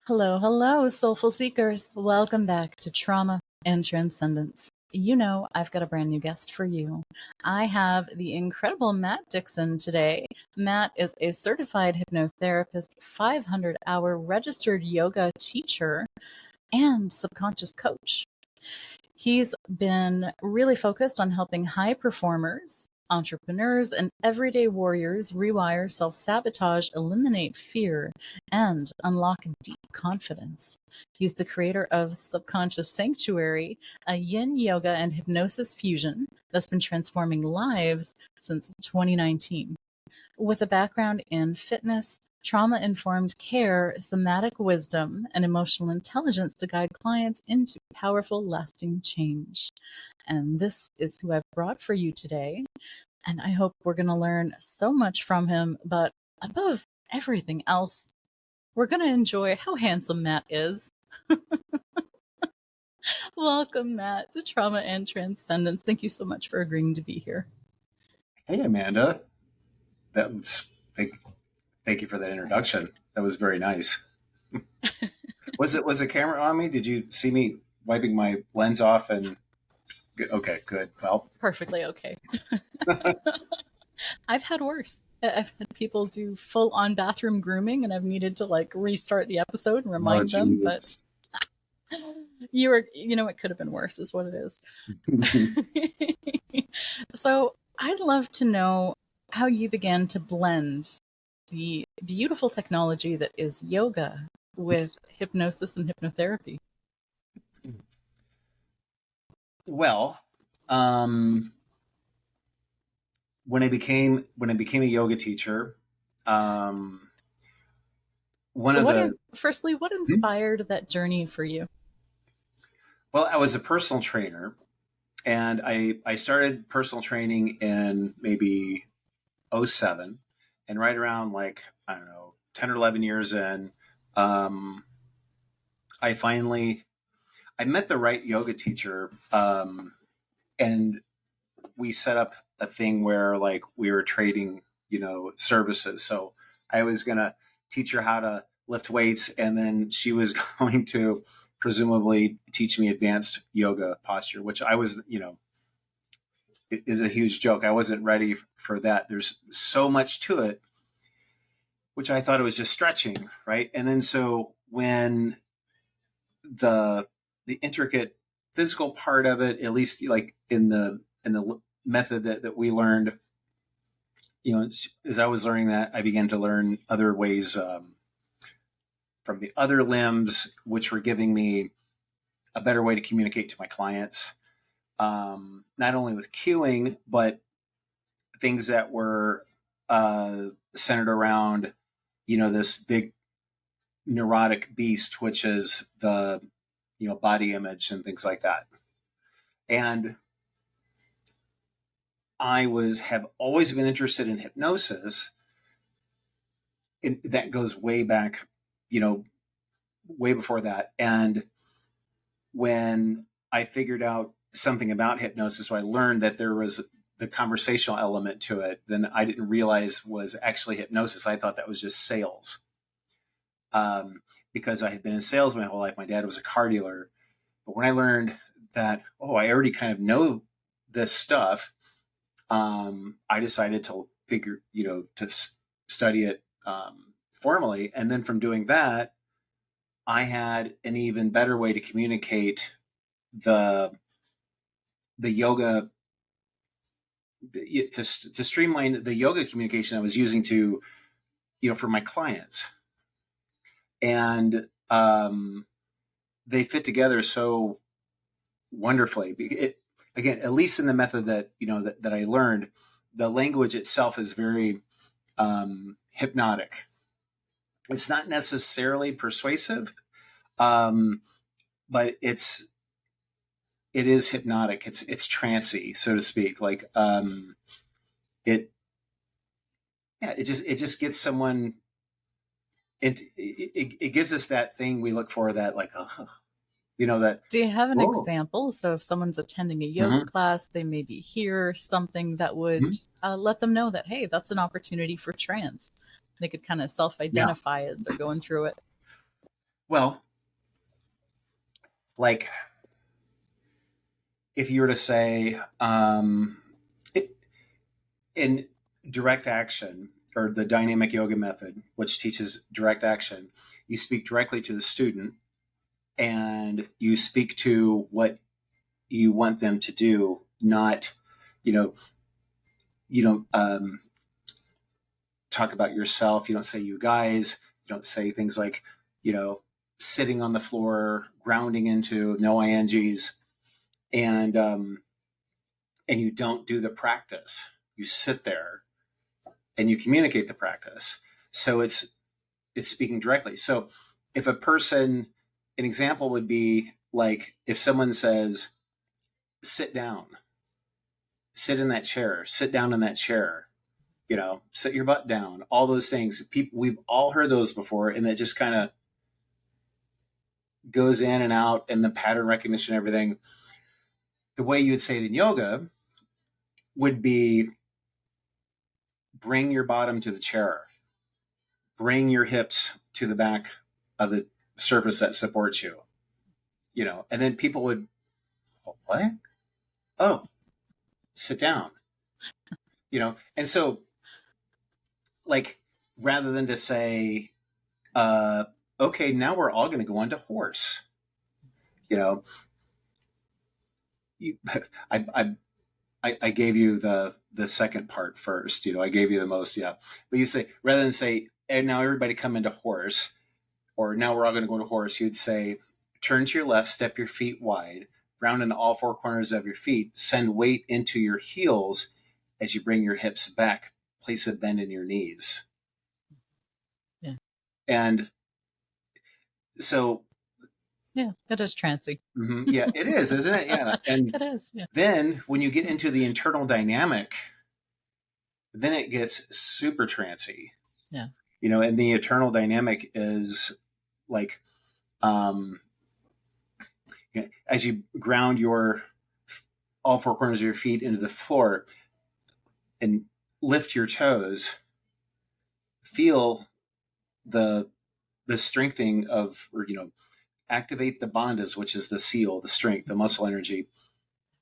Hello, hello, soulful seekers. Welcome back to Trauma and Transcendence. You know, I've got a brand new guest for you. I have the incredible Matt Dickson today. Matt is a certified hypnotherapist, 500-hour registered yoga teacher, and subconscious coach. He's been really focused on helping high performers, entrepreneurs, and everyday warriors rewire self-sabotage, eliminate fear, and unlock deep confidence. He's the creator of Subconscious Sanctuary, a yin yoga and hypnosis fusion that's been transforming lives since 2019. With a background in fitness, trauma-informed care, somatic wisdom, and emotional intelligence to guide clients into powerful, lasting change. And this is who I've brought for you today. And I hope we're going to learn so much from him. But above everything else, we're going to enjoy how handsome Matt is. Welcome, Matt, to Trauma and Transcendence. Thank you so much for agreeing to be here. Hey, Amanda. Thank you for that introduction. That was very nice. Was the camera on me? Did you see me wiping my lens off? And okay, good. Well, perfectly okay. I've had worse. I've had people do full-on bathroom grooming, and I've needed to restart the episode and remind them. But it could have been worse, is what it is. So I'd love to know how you began to blend the beautiful technology that is yoga with hypnosis and hypnotherapy. Well, when I became a yoga teacher, firstly, what inspired that journey for you? Well, I was a personal trainer, and I started personal training in maybe 2007, and right around 10 or 11 years in, I met the right yoga teacher, and we set up a thing where we were trading, services. So I was going to teach her how to lift weights, and then she was going to presumably teach me advanced yoga posture, which I was, it is a huge joke. I wasn't ready for that. There's so much to it, which I thought it was just stretching, right? And then so when the intricate physical part of it, at least in the method that we learned, as I was learning that, I began to learn other ways from the other limbs, which were giving me a better way to communicate to my clients, not only with cueing, but things that were centered around, this big neurotic beast, which is the, body image and things like that. And I have always been interested in hypnosis. That goes way back, way before that. And when I figured out something about hypnosis, so I learned that there was the conversational element to it, then I didn't realize was actually hypnosis. I thought that was just sales. Because I had been in sales my whole life. My dad was a car dealer. But when I learned that, I already kind of know this stuff, I decided to to study it formally. And then from doing that, I had an even better way to communicate the yoga, to streamline the yoga communication I was using to, for my clients. And they fit together so wonderfully. Again, at least in the method that that I learned, the language itself is very hypnotic. It's not necessarily persuasive, but it is hypnotic. It's trancy, so to speak. It just gets someone. It gives us that thing we look for, that that. Do you have an example? So if someone's attending a yoga class, they maybe hear something that would let them know that, hey, that's an opportunity for trance. They could kind of self-identify as they're going through it. Well, like if you were to say, in direct action, or the dynamic yoga method, which teaches direct action, you speak directly to the student and you speak to what you want them to do, not, you know, you don't talk about yourself. You don't say you guys. You don't say things like, sitting on the floor, grounding into no INGs, and you don't do the practice. You sit there and you communicate the practice. So it's speaking directly. So if an example would be like if someone says, sit down, sit in that chair, sit down in that chair, sit your butt down, all those things. We've all heard those before, and it just kind of goes in and out, and the pattern recognition, everything. The way you would say it in yoga would be bring your bottom to the chair, bring your hips to the back of the surface that supports you, and then people would, what? Oh, sit down, and so like, rather than to say, okay, now we're all going to go on to horse, you, I gave you the second part first, I gave you the most, yeah. But you say, rather than say, and now everybody come into horse, or now we're all going to go into horse, you'd say, turn to your left, step your feet wide, round in all four corners of your feet, send weight into your heels as you bring your hips back, place a bend in your knees. Yeah. And so, yeah, it is trancy. Mm-hmm, yeah, it is, isn't it? Yeah. And it is. Yeah. Then when you get into the internal dynamic, then it gets super trancy. Yeah. And the internal dynamic is like, as you ground all four corners of your feet into the floor and lift your toes, feel the strengthening of, or, activate the bandhas, which is the seal, the strength, the muscle energy.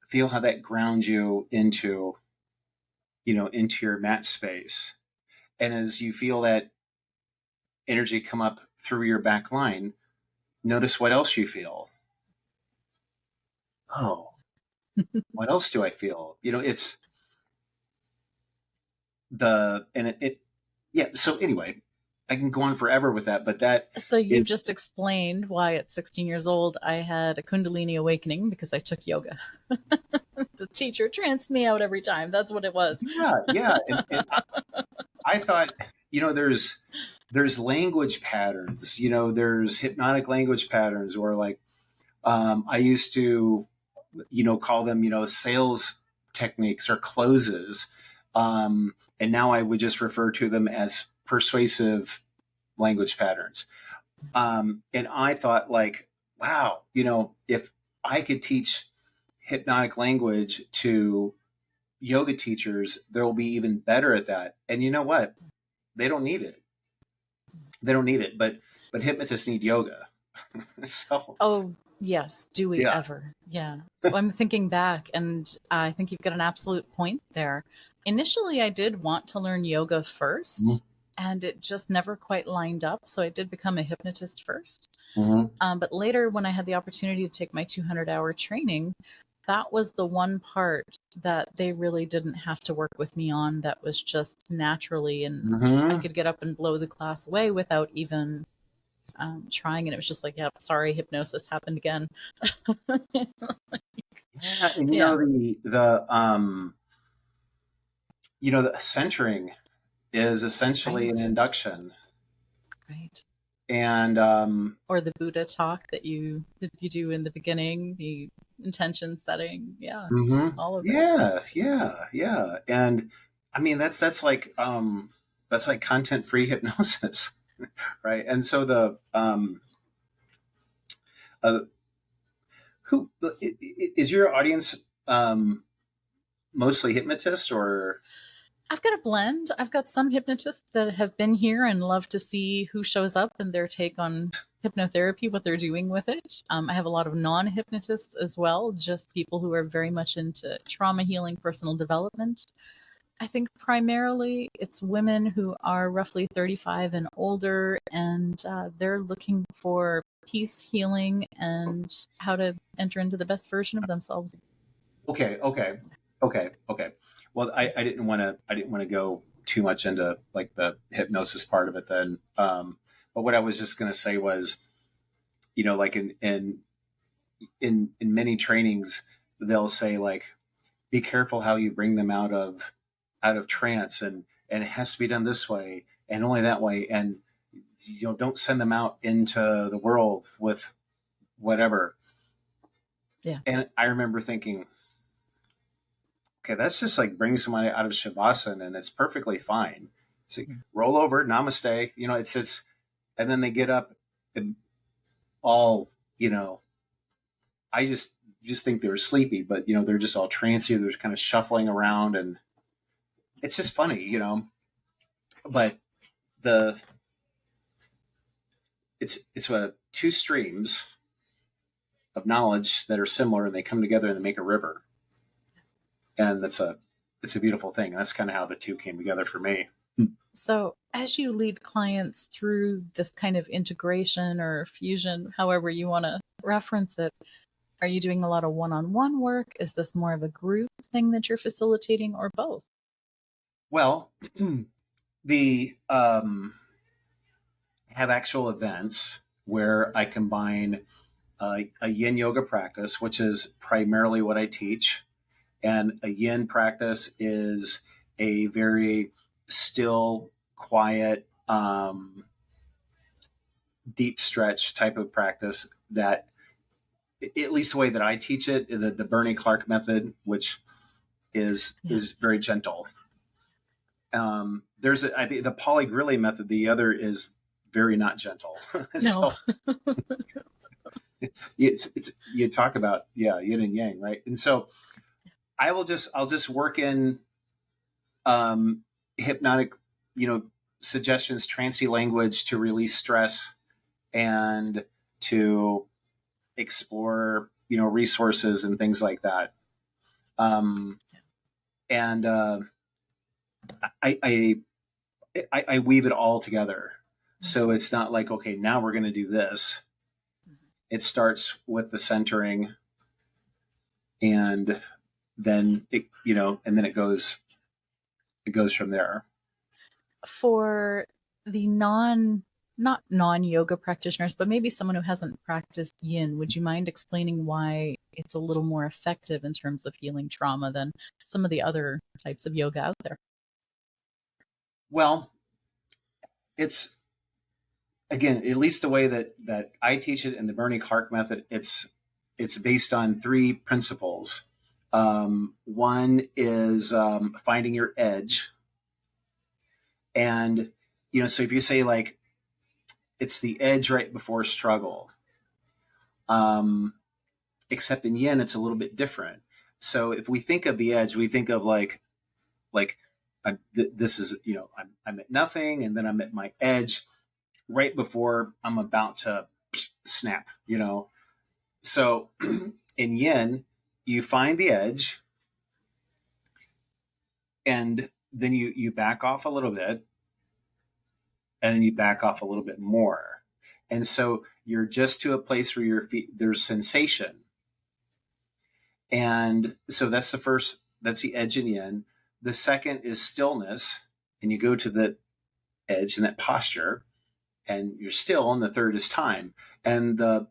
Feel how that grounds you into your mat space. And as you feel that energy come up through your back line, notice what else you feel. Oh, what else do I feel? It's yeah. So anyway, I can go on forever with that, but so you just explained why at 16 years old I had a Kundalini awakening, because I took yoga. The teacher tranced me out every time. That's what it was. Yeah. And I thought, there's language patterns, there's hypnotic language patterns, or like, I used to, call them, sales techniques or closes. And now I would just refer to them as persuasive language patterns. And I thought, like, wow, if I could teach hypnotic language to yoga teachers, they'll be even better at that. And you know what? They don't need it. But hypnotists need yoga. So. Oh, yes. Do we ever? Yeah. Well, I'm thinking back, and I think you've got an absolute point there. Initially, I did want to learn yoga first, and it just never quite lined up. So I did become a hypnotist first. But later, when I had the opportunity to take my 200-hour training, that was the one part that they really didn't have to work with me on. That was just naturally, and I could get up and blow the class away without even trying. And it was just like, yeah, sorry, hypnosis happened again. Yeah, and the centering is essentially an induction, right? And or the Buddha talk that you do in the beginning, the intention setting, all of it. Yeah. And I mean, that's like content-free hypnosis, right? And so who is your audience? Mostly hypnotists, or? I've got a blend. I've got some hypnotists that have been here and love to see who shows up and their take on hypnotherapy, what they're doing with it. I have a lot of non-hypnotists as well, just people who are very much into trauma healing, personal development. I think primarily it's women who are roughly 35 and older, and they're looking for peace, healing, and how to enter into the best version of themselves. Okay. Well, I didn't want to go too much into like the hypnosis part of it then. But what I was just going to say was, like in many trainings, they'll say like, be careful how you bring them out of trance, and it has to be done this way and only that way. And, don't send them out into the world with whatever. Yeah. And I remember thinking, okay, that's just like bring somebody out of Shavasana and it's perfectly fine. So roll over, namaste, it's, and then they get up and all, I just think they were sleepy, but they're just all trancy. They're kind of shuffling around and it's just funny, but it's two streams of knowledge that are similar and they come together and they make a river. And it's a beautiful thing. And that's kind of how the two came together for me. So as you lead clients through this kind of integration or fusion, however you want to reference it, are you doing a lot of one-on-one work? Is this more of a group thing that you're facilitating, or both? Well, the have actual events where I combine a Yin Yoga practice, which is primarily what I teach. And a Yin practice is a very still, quiet, deep stretch type of practice that, at least the way that I teach it, the Bernie Clark method, which is very gentle. There's I think the Polly Grilly method. The other is very not gentle. No. it's you talk about yin and yang, right? And so I'll just work in hypnotic, suggestions, trancy language to release stress and to explore, resources and things like that. And I weave it all together. So it's not like, okay, now we're going to do this. It starts with the centering and then it, and then it goes from there. For the not non-yoga practitioners, but maybe someone who hasn't practiced Yin, would you mind explaining why it's a little more effective in terms of healing trauma than some of the other types of yoga out there? Well, it's, again, at least the way that I teach it in the Bernie Clark method, it's based on three principles. One is finding your edge. And, so if you say like, it's the edge right before struggle, except in Yin, it's a little bit different. So if we think of the edge, we think of like this is, I'm at nothing and then I'm at my edge right before I'm about to snap, So in Yin, you find the edge and then you back off a little bit and then you back off a little bit more. And so you're just to a place where your feet, there's sensation. And so that's the edge in Yin. The second is stillness. And you go to the edge in that posture and you're still. And the third is time. And the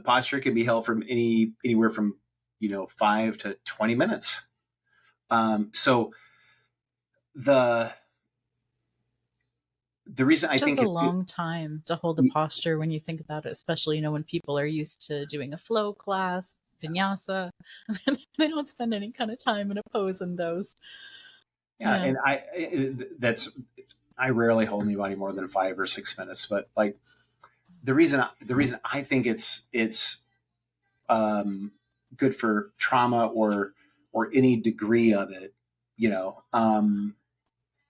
posture can be held from anywhere from, 5 to 20 minutes. So the reason I think it's a long time to hold a posture when you think about it, especially, when people are used to doing a flow class, vinyasa, they don't spend any kind of time in a pose in those. Yeah. And I rarely hold anybody more than 5 or 6 minutes, but like the reason I think it's good for trauma or any degree of it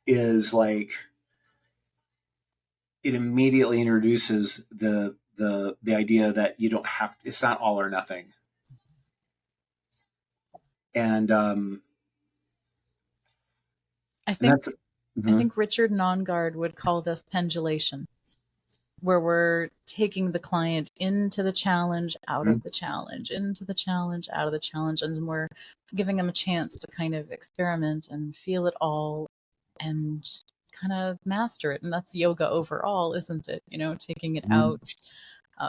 is like, it immediately introduces the idea that you don't have, it's not all or nothing. And I think mm-hmm. I think Richard Nongard would call this pendulation, where we're taking the client into the challenge, out of the challenge, into the challenge, out of the challenge, and we're giving them a chance to kind of experiment and feel it all and kind of master it. And that's yoga overall, isn't it? Taking it out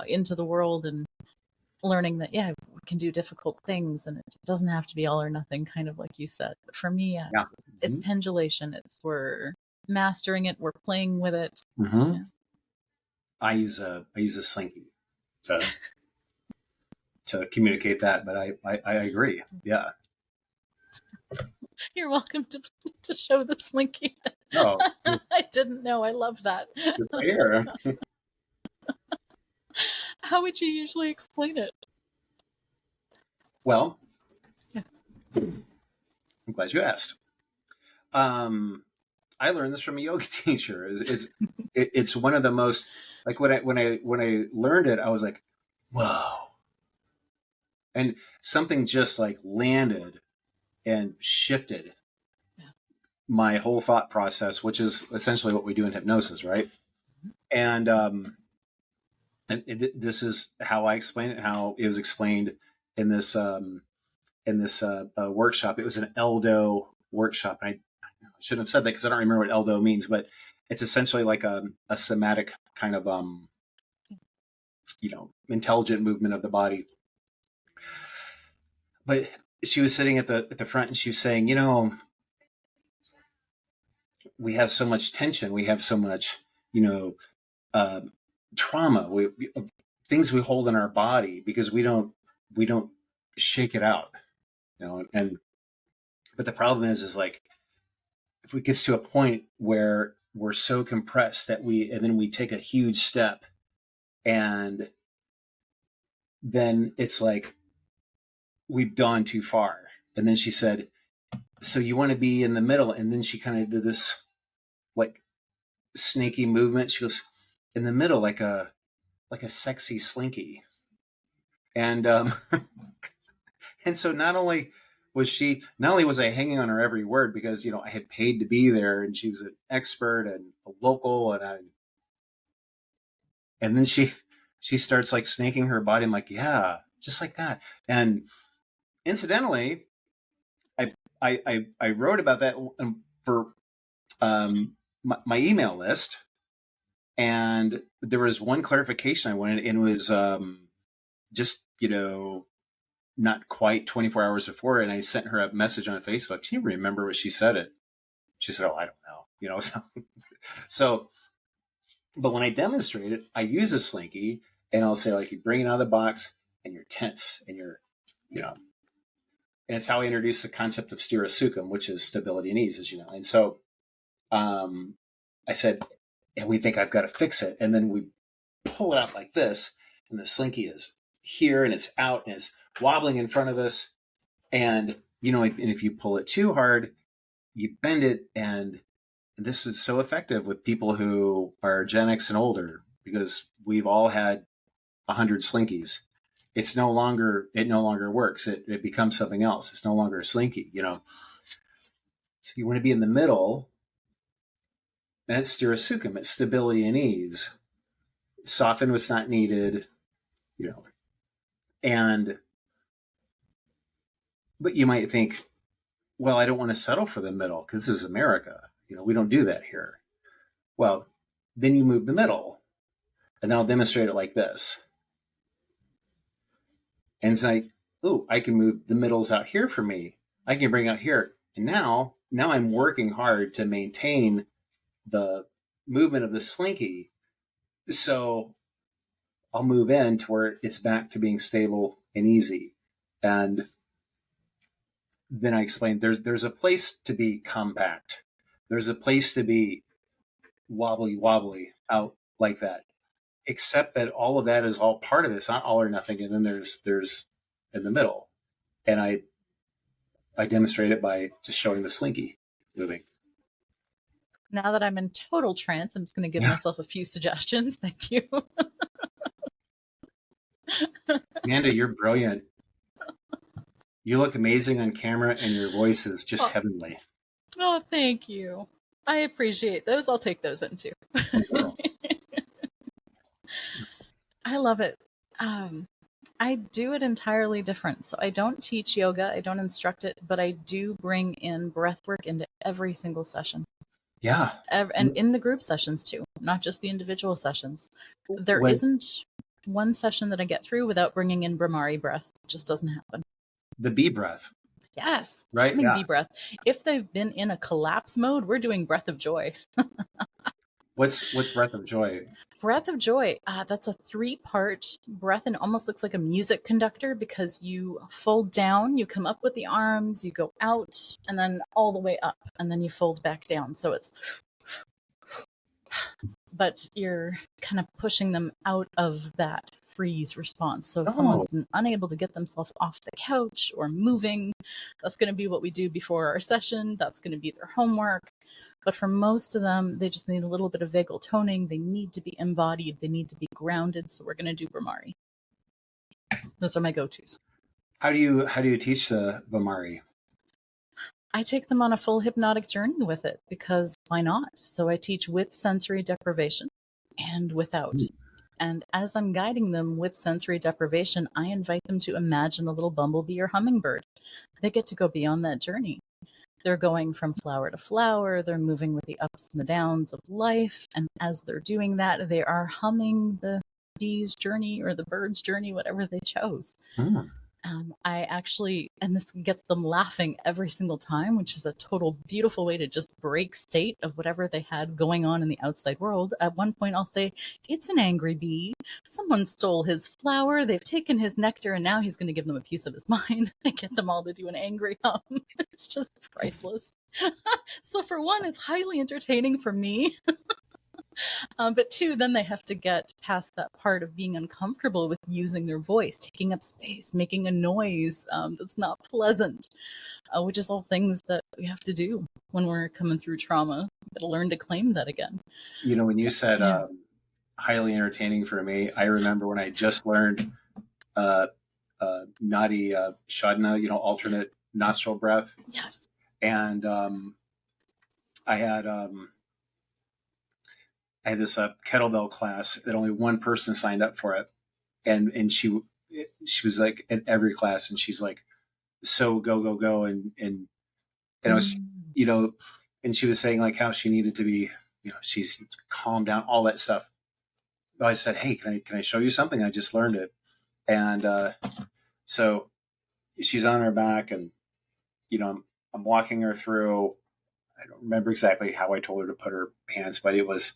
into the world and learning that, yeah, we can do difficult things and it doesn't have to be all or nothing, kind of like you said. But for me, it's pendulation. It's we're mastering it, we're playing with it. Yeah. I use a slinky to communicate that, but I agree. Yeah. You're welcome to show the slinky. Oh, I didn't know. I love that. Right here. How would you usually explain it? Well, I'm glad you asked. I learned this from a yoga teacher. It's one of the most, like, when I learned it, I was like, whoa. And something just like landed and shifted my whole thought process, which is essentially what we do in hypnosis, right? And this is how I explain it, how it was explained in this workshop. It was an Eldo workshop. And I shouldn't have said that because I don't remember what Eldo means, but it's essentially like a somatic kind of intelligent movement of the body. But she was sitting at the front and she was saying, we have so much tension, we have so much trauma, things we hold in our body because we don't shake it out, but the problem is like, if it gets to a point where we're so compressed and then we take a huge step, and then it's like we've gone too far. And then she said, so you want to be in the middle. And then she kind of did this like snaky movement. She goes, in the middle, like a sexy slinky. And and so not only was I hanging on her every word because I had paid to be there, and she was an expert and a local, and then she starts like snaking her body. I'm like, yeah, just like that. And incidentally, I wrote about that for my email list, and there was one clarification I wanted, and it was just not quite 24 hours before, and I sent her a message on Facebook. Can you remember what she said? She said, oh, I don't know. So, but when I demonstrate it, I use a slinky, and I'll say, like, you bring it out of the box and you're tense and you're, and it's how I introduce the concept of stira sukham, which is stability and ease, as you know. And so I said, and we think I've got to fix it. And then we pull it out like this, and the slinky is here and it's out and it's wobbling in front of us. And, if you pull it too hard, you bend it. And this is so effective with people who are Gen X and older, because we've all had 100 slinkies. It no longer works. It becomes something else. It's no longer a slinky, So you want to be in the middle. And it's stira sukham. It's stability and ease. Soften what's not needed, but you might think, well, I don't want to settle for the middle because this is America. We don't do that here. Well, then you move the middle, and then I'll demonstrate it like this. And it's like, oh, I can move the middles out here for me. I can bring out here. And now I'm working hard to maintain the movement of the slinky. So I'll move in to where it's back to being stable and easy. And then I explained there's a place to be compact. There's a place to be wobbly out like that. Except that all of that is all part of it. It's not all or nothing. And then there's in the middle. And I demonstrate it by just showing the slinky moving. Now that I'm in total trance, I'm just going to give myself a few suggestions. Thank you. Amanda, you're brilliant. You look amazing on camera, and your voice is just heavenly. Oh, thank you. I appreciate those. I'll take those in too. I love it. I do it entirely different. So I don't teach yoga, I don't instruct it, but I do bring in breath work into every single session. Yeah. And in the group sessions too, not just the individual sessions. There isn't one session that I get through without bringing in Brahmari breath. It just doesn't happen. The bee breath. Yes. Right. Yeah. Bee breath. If they've been in a collapse mode, we're doing breath of joy. What's breath of joy? Breath of joy. That's a 3-part breath, and it almost looks like a music conductor because you fold down, you come up with the arms, you go out, and then all the way up, and then you fold back down. So it's, but you're kind of pushing them out of that freeze response. So if someone's been unable to get themselves off the couch or moving, that's going to be what we do before our session. That's going to be their homework. But for most of them, they just need a little bit of vagal toning. They need to be embodied. They need to be grounded. So we're going to do Brahmari. Those are my go-tos. How do you teach the Brahmari? I take them on a full hypnotic journey with it because why not? So I teach with sensory deprivation and without. And as I'm guiding them with sensory deprivation, I invite them to imagine a little bumblebee or hummingbird. They get to go beyond that journey. They're going from flower to flower. They're moving with the ups and the downs of life. And as they're doing that, they are humming the bee's journey or the bird's journey, whatever they chose. I actually, and this gets them laughing every single time, which is a total beautiful way to just break state of whatever they had going on in the outside world. At one point, I'll say, it's an angry bee. Someone stole his flower. They've taken his nectar, and now he's going to give them a piece of his mind. I get them all to do an angry hum. It's just priceless. So for one, it's highly entertaining for me. But 2, then they have to get past that part of being uncomfortable with using their voice, taking up space, making a noise that's not pleasant, which is all things that we have to do when we're coming through trauma. We've got to learn to claim that again. You know, when you said highly entertaining for me, I remember when I just learned Nadi Shodhana, alternate nostril breath. Yes. And I had this kettlebell class that only one person signed up for it. And she was like in every class, and she's like, so go. And I was, and she was saying like how she needed to be, she's calmed down, all that stuff. But I said, hey, can I show you something? I just learned it. And so she's on her back, and, I'm walking her through. I don't remember exactly how I told her to put her hands, but it was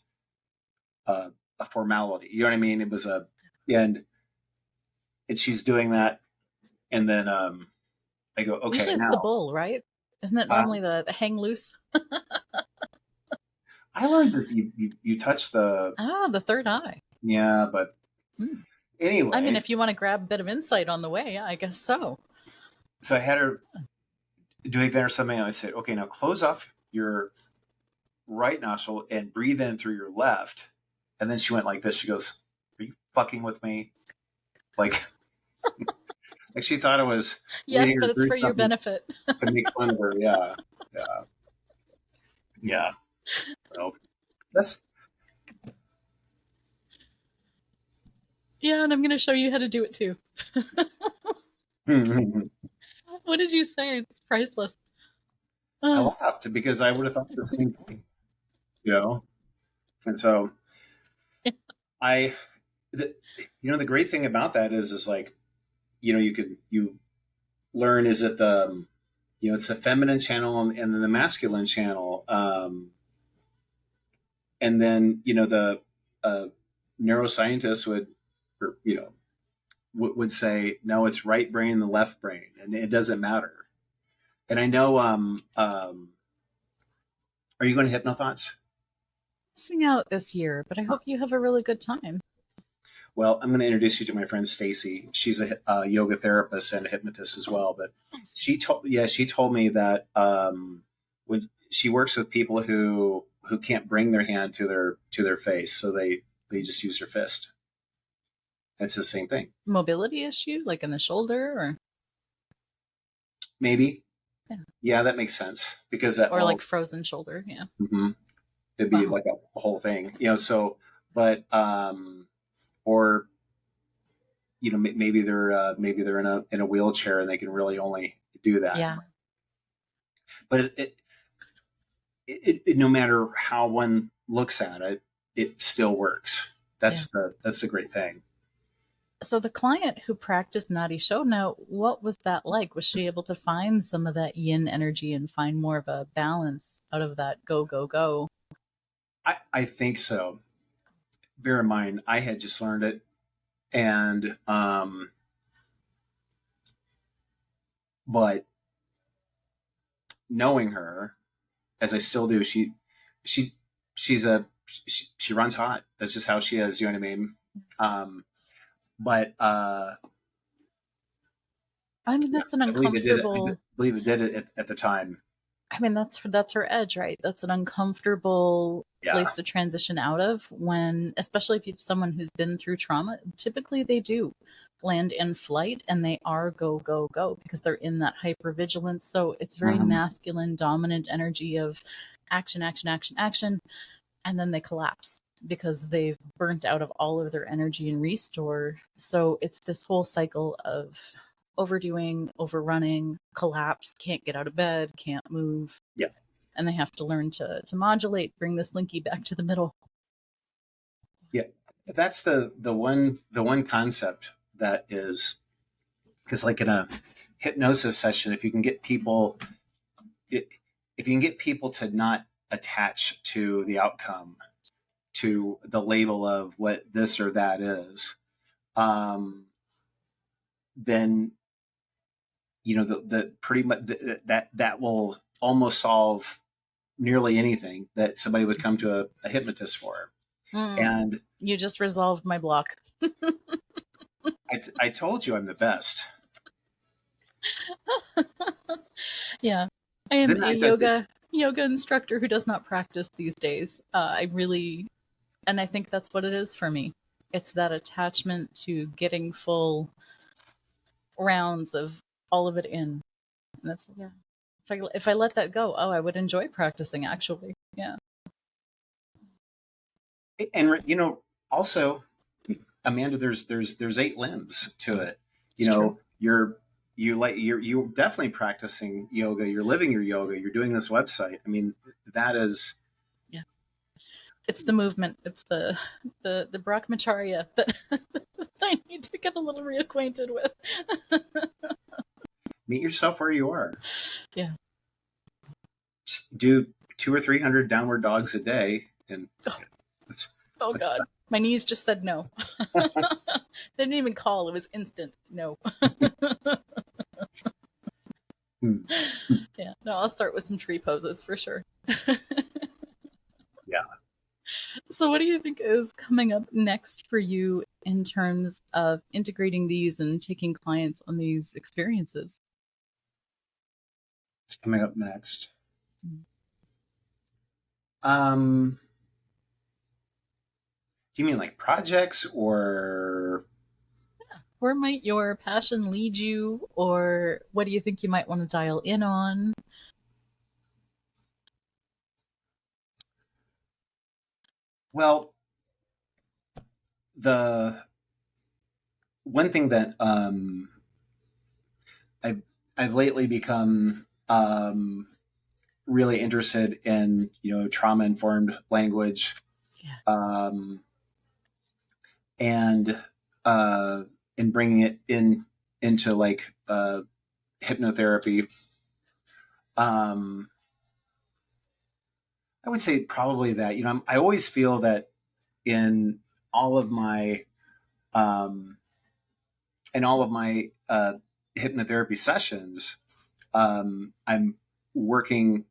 a formality. You know what I mean? It was and she's doing that. And then I go, okay. Usually it's the bull, right? Isn't it normally the hang loose? I learned this. You touch the third eye. Yeah, but anyway. I mean, if you want to grab a bit of insight on the way, I guess so. So I had her doing that or something. And I said, okay, now close off your right nostril and breathe in through your left. And then she went like this. She goes, are you fucking with me? Like, like she thought it was. Yes, but it's for your benefit. To make fun of her. Yeah. So that's. Yeah, and I'm going to show you how to do it too. What did you say? It's priceless. I laughed because I would have thought the same thing, And so the great thing about that is like, you learn, is it the, it's the feminine channel and then the masculine channel. And then, the neuroscientists would say, no, it's right brain, the left brain, and it doesn't matter. And I know, are you going to Hypnothoughts? Sing out this year, but I hope you have a really good time. well, I'm going to introduce you to my friend Stacy. She's a yoga therapist and a hypnotist as well. But she told me that when she works with people who can't bring their hand to their face, so they just use their fist. It's the same thing. Mobility issue, like in the shoulder, or maybe. Yeah, that makes sense because that like frozen shoulder. Yeah. Mm-hmm. It'd be like a whole thing, so, but, or, maybe they're in a wheelchair and they can really only do that. Yeah. But it no matter how one looks at it, it still works. That's the great thing. So the client who practiced Nadi Shodhana, what was that like? Was she able to find some of that yin energy and find more of a balance out of that go, go, go? I think so. Bear in mind, I had just learned it, and but knowing her, as I still do, she runs hot. That's just how she is. You know what I mean? But I mean, that's an uncomfortable. I believe it did it at the time. I mean, that's her edge, right? That's an uncomfortable place to transition out of when, especially if you have someone who's been through trauma. Typically, they do land in flight and they are go, go, go because they're in that hypervigilance. So it's very masculine, dominant energy of action, action, action, action. And then they collapse because they've burnt out of all of their energy and restore. So it's this whole cycle of overdoing, overrunning, collapse, can't get out of bed, can't move. Yeah. And they have to learn to modulate, bring this linky back to the middle. Yeah. That's the one concept that is, because like in a hypnosis session, if you can get people to not attach to the outcome, to the label of what this or that is, then the pretty much that will almost solve nearly anything that somebody would come to a hypnotist for. And you just resolved my block. I told you I'm the best. Yeah, I am a yoga instructor who does not practice these days. And I think that's what it is for me. It's that attachment to getting full rounds of all of it in. And that's, if I let that go, I would enjoy practicing actually. Yeah. And also, Amanda, there's 8 limbs to it. You're definitely practicing yoga. You're living your yoga. You're doing this website. I mean, that is. Yeah. It's the movement. It's the Brahmacharya that I need to get a little reacquainted with. Meet yourself where you are. Yeah. Just do 200 or 300 downward dogs a day, and God, my knees just said no. They didn't even call; it was instant no. Yeah, no, I'll start with some tree poses for sure. Yeah. So what do you think is coming up next for you in terms of integrating these and taking clients on these experiences? It's coming up next. Do you mean like projects or? Yeah. Where might your passion lead you, or what do you think you might want to dial in on? Well, the one thing that I've lately become really interested in, trauma informed language, and in bringing it into like hypnotherapy. I would say probably that, I always feel that in all of my hypnotherapy sessions, I'm working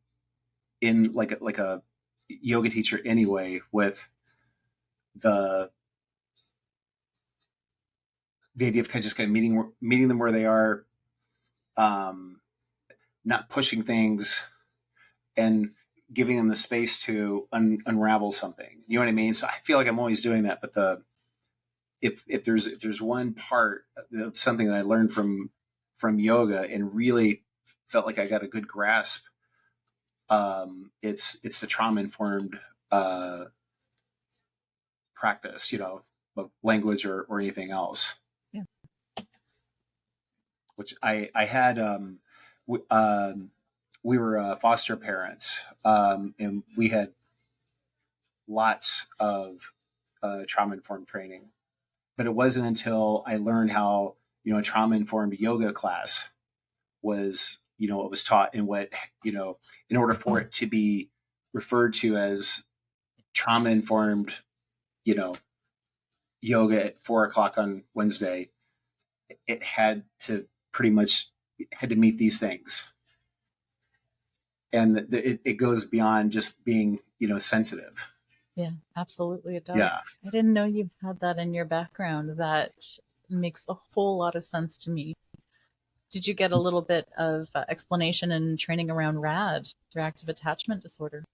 in like a yoga teacher anyway with the the idea of kind of just kind of meeting them where they are, not pushing things, and giving them the space to unravel something. You know what I mean? So I feel like I'm always doing that. But if there's one part of something that I learned from yoga and really felt like I got a good grasp, it's the trauma informed practice, language or anything else. Yeah. Which I had, we were foster parents, and we had lots of trauma informed training, but it wasn't until I learned how, a trauma informed yoga class was, it was taught, and what, in order for it to be referred to as trauma informed, yoga at 4:00 on Wednesday, it had to meet these things. And it goes beyond just being, sensitive. Yeah, absolutely. It does. Yeah. I didn't know you had that in your background. That makes a whole lot of sense to me. Did you get a little bit of explanation and training around RAD, reactive attachment disorder?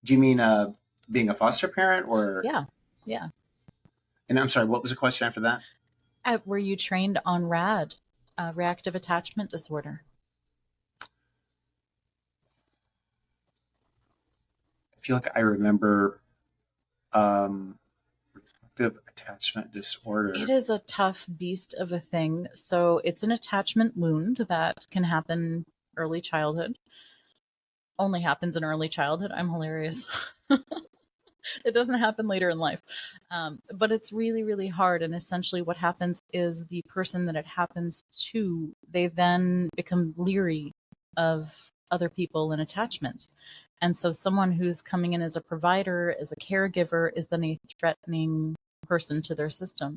Do you mean being a foster parent, or? Yeah. And I'm sorry, what was the question after that? Were you trained on RAD, reactive attachment disorder? I feel like I remember reactive attachment disorder. It is a tough beast of a thing. So it's an attachment wound that can happen early childhood. Only happens in early childhood. I'm hilarious. It doesn't happen later in life. But it's really, really hard. And essentially what happens is the person that it happens to, they then become leery of other people in attachment. And so someone who's coming in as a provider, as a caregiver, is then a threatening person to their system.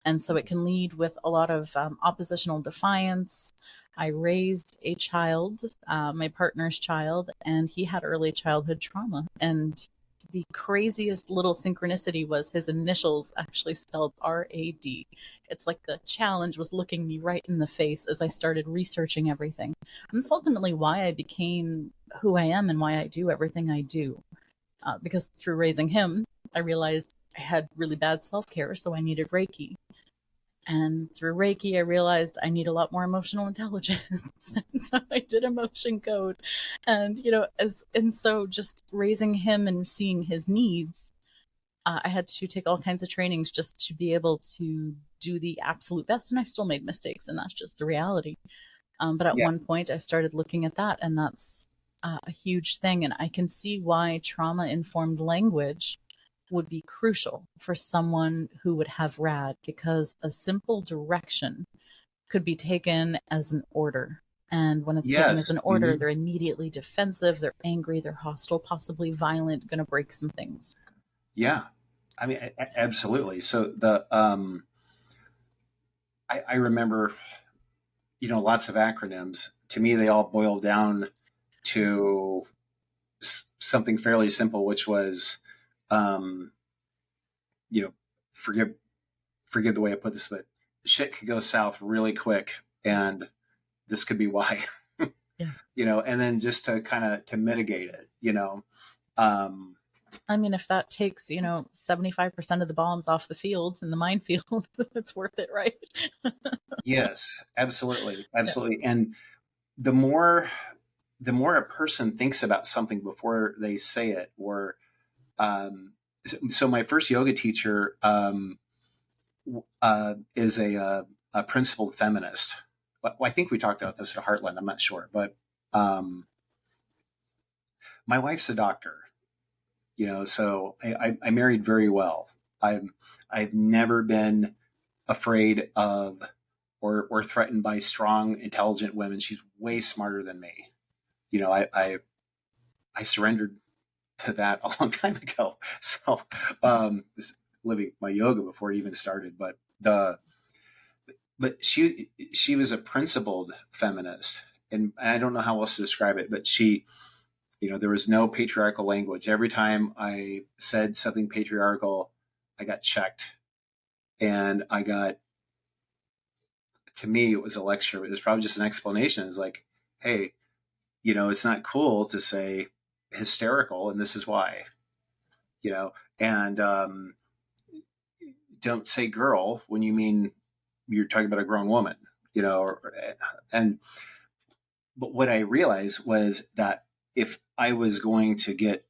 And so it can lead with a lot of oppositional defiance. I raised a child, my partner's child, and he had early childhood trauma. And the craziest little synchronicity was his initials actually spelled RAD. It's like the challenge was looking me right in the face as I started researching everything. And that's ultimately why I became who I am and why I do everything I do. Because through raising him, I realized I had really bad self-care, so I needed Reiki. And through Reiki, I realized I need a lot more emotional intelligence. And so I did emotion code. And, so just raising him and seeing his needs, I had to take all kinds of trainings just to be able to do the absolute best. And I still made mistakes, and that's just the reality. But at one point, I started looking at that, and that's a huge thing. And I can see why trauma-informed language would be crucial for someone who would have RAD, because a simple direction could be taken as an order. And when it's taken as an order, they're immediately defensive, they're angry, they're hostile, possibly violent, going to break some things. Yeah. I mean, absolutely. So I remember, lots of acronyms. To me, they all boil down to something fairly simple, which was, forgive the way I put this, but shit could go south really quick, and this could be why. Yeah. And then just to kind of to mitigate it, I mean, if that takes, 75% of the bombs off the field in the minefield, it's worth it, right? Yes, absolutely. Absolutely. Yeah. And the more a person thinks about something before they say it, or, so my first yoga teacher, is a principled feminist. Well, I think we talked about this at Heartland. I'm not sure, but, my wife's a doctor, so I married very well. I've never been afraid of or threatened by strong, intelligent women. She's way smarter than me. I surrendered to that a long time ago. So, just living my yoga before it even started, but she was a principled feminist, and I don't know how else to describe it, but she, there was no patriarchal language. Every time I said something patriarchal, I got checked, and I got to me, it was a lecture. It was probably just an explanation. It's like, hey, it's not cool to say hysterical, and this is why, and don't say girl when you mean you're talking about a grown woman, and but what I realized was that if I was going to get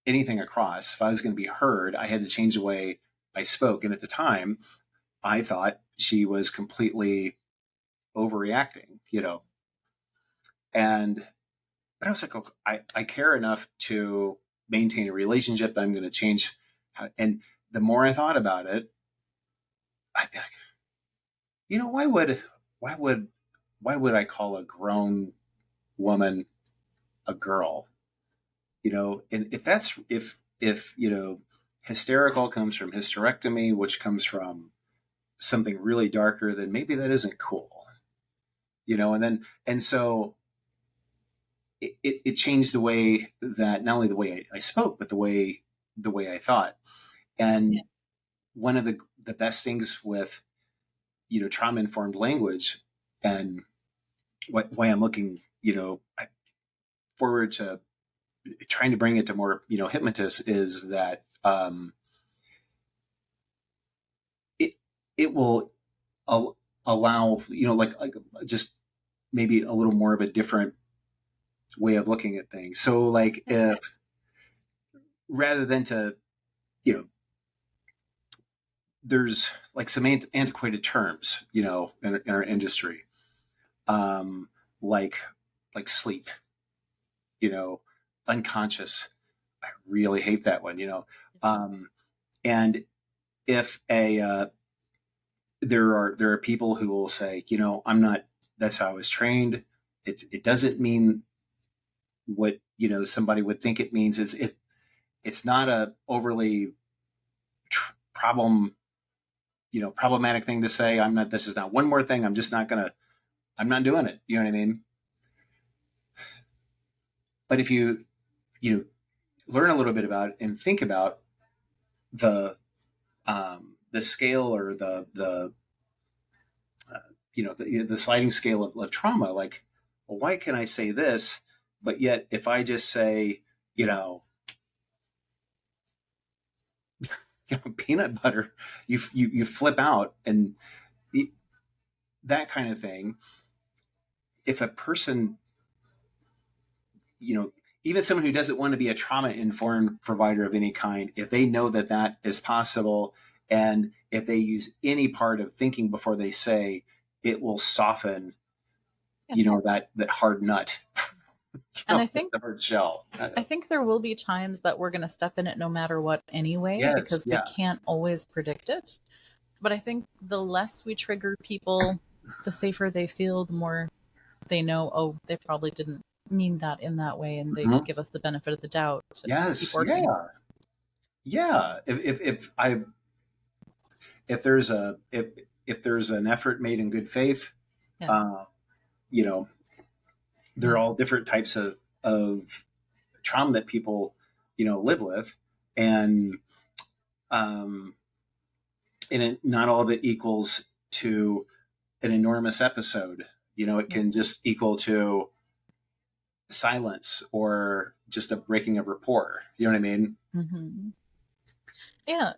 anything across, if I was going to be heard, I had to change the way I spoke. And at the time, I thought she was completely overreacting, and but I was like, okay, I care enough to maintain a relationship that I'm going to change. And the more I thought about it, I'd be like, why would I call a grown woman a girl? And if hysterical comes from hysterectomy, which comes from something really darker, then maybe that isn't cool, and so it changed the way that not only the way I spoke, but the way I thought. And one of the best things with, trauma informed language, and why I'm looking, forward to trying to bring it to more, hypnotists, is that it will allow, like just maybe a little more of a different way of looking at things. So like if rather than to, there's like some antiquated terms, in our industry, like sleep, unconscious. I really hate that one, and if there are people who will say, I'm not, that's how I was trained. It doesn't mean what, somebody would think it means. It's not a overly problematic thing to say. This is not one more thing. I'm not doing it. You know what I mean? But if you learn a little bit about it and think about the scale, or the sliding scale of trauma, like, well, why can I say this? But yet if I just say, peanut butter, you flip out, and that kind of thing. If a person, even someone who doesn't want to be a trauma informed provider of any kind, if they know that is possible, and if they use any part of thinking before they say, it will soften, that hard nut. And I think the hard shell. I think there will be times that we're going to step in it no matter what anyway, Yes, because we can't always predict it. But I think the less we trigger people, the safer they feel, the more they know, oh, they probably didn't mean that in that way, and they give us the benefit of the doubt to keep working. Yeah. If there's an effort made in good faith, there are all different types of trauma that people, live with, and not all of it equals to an enormous episode. It can just equal to silence, or just a breaking of rapport. You know what I mean? Mm-hmm. Yeah.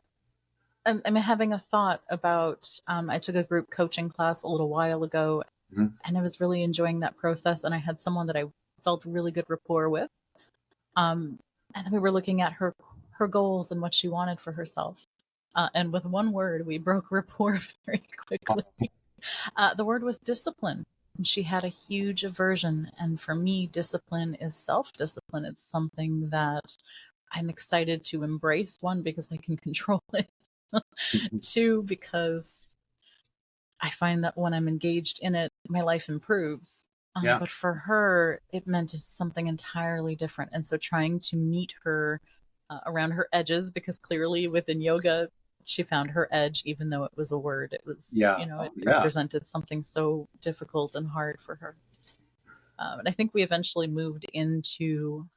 I'm having a thought about, I took a group coaching class a little while ago, and I was really enjoying that process. And I had someone that I felt really good rapport with. And then we were looking at her goals and what she wanted for herself. And with one word, we broke rapport very quickly. The word was discipline. And she had a huge aversion. And for me, discipline is self-discipline. It's something that I'm excited to embrace. One, because I can control it. Two, because I find that when I'm engaged in it, my life improves. But for her, it meant something entirely different. And so trying to meet her around her edges, because clearly within yoga, she found her edge, even though it was a word. It was, it represented something so difficult and hard for her. And I think we eventually moved into,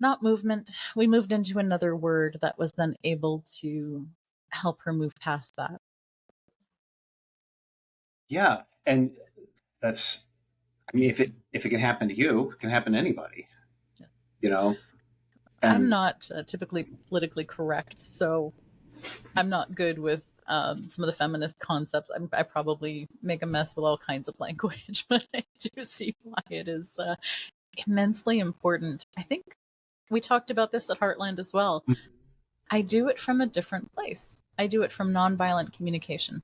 not movement, we moved into another word that was then able to help her move past that. Yeah. And that's, I mean, if it can happen to you, it can happen to anybody, you know? I'm And not typically politically correct, so I'm not good with some of the feminist concepts. I probably make a mess with all kinds of language, but I do see why it is immensely important. I think we talked about this at Heartland as well. I do it from a different place. I do it from nonviolent communication.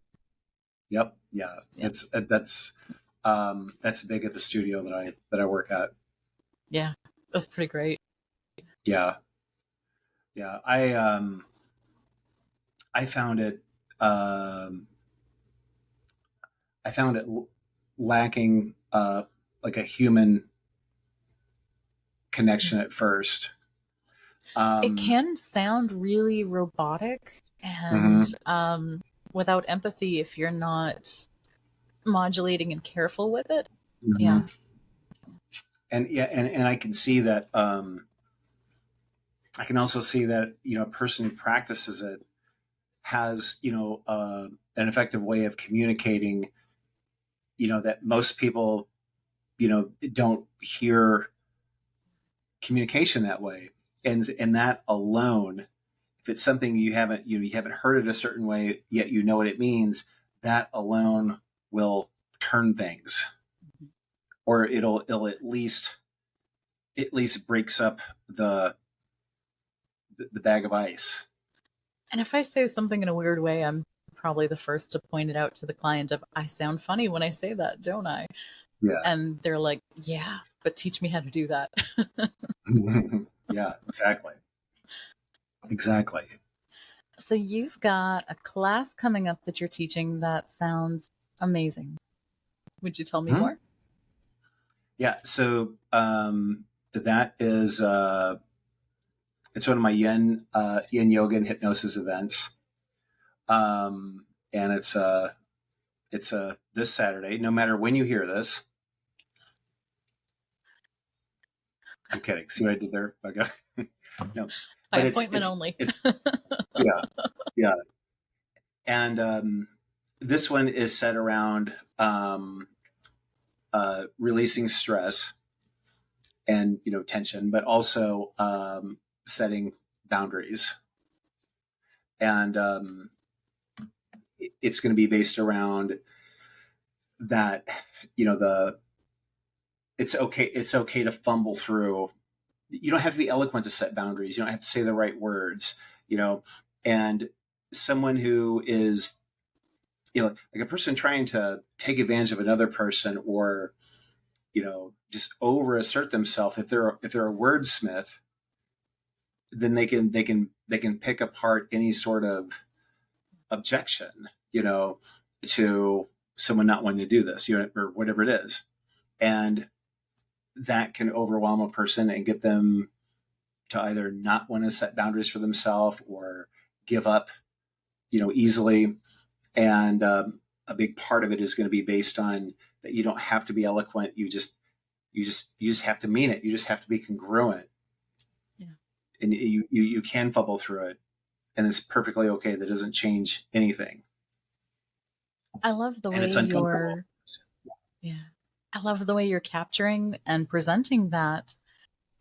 yep. Yeah. Yeah. That's big at the studio that I work at. Yeah. That's pretty great. Yeah. Yeah. I found it, um, I found it lacking, like a human connection at first. It Um, can sound really robotic and mhm, without empathy if you're not modulating and careful with it. Yeah. mhm. And yeah, and I can see that, I can also see that, a person who practices it has, an effective way of communicating, that most people, don't hear communication that way. And that alone, if it's something you haven't heard it a certain way, yet you know what it means, that alone will turn things, or it'll at least breaks up the bag of ice. And if I say something in a weird way, I'm probably the first to point it out to the client of I sound funny when I say that, don't I? Yeah. And they're like, yeah, but teach me how to do that. Yeah, exactly. So you've got a class coming up that you're teaching that sounds amazing. Would you tell me Hmm. more? Yeah. So that is it's one of my yin yoga and hypnosis events. And it's this Saturday. No matter when you hear this, I'm kidding. See what I did there? Okay. No, By but it's appointment it's only. it's yeah, yeah. And this one is set around releasing stress and tension, but also setting boundaries. And it's going to be based around that. The it's okay to fumble through. You don't have to be eloquent to set boundaries. You don't have to say the right words. And someone who is like a person trying to take advantage of another person, or just over assert themselves, if they're a wordsmith, then they can pick apart any sort of objection, to someone not wanting to do this, or whatever it is. And that can overwhelm a person and get them to either not want to set boundaries for themselves or give up, easily. And a big part of it is going to be based on that you don't have to be eloquent. You just have to mean it. You just have to be congruent. Yeah. And you can fumble through it, and it's perfectly okay. That doesn't change anything. I love the And way it's uncomfortable. yeah. I love the way you're capturing and presenting that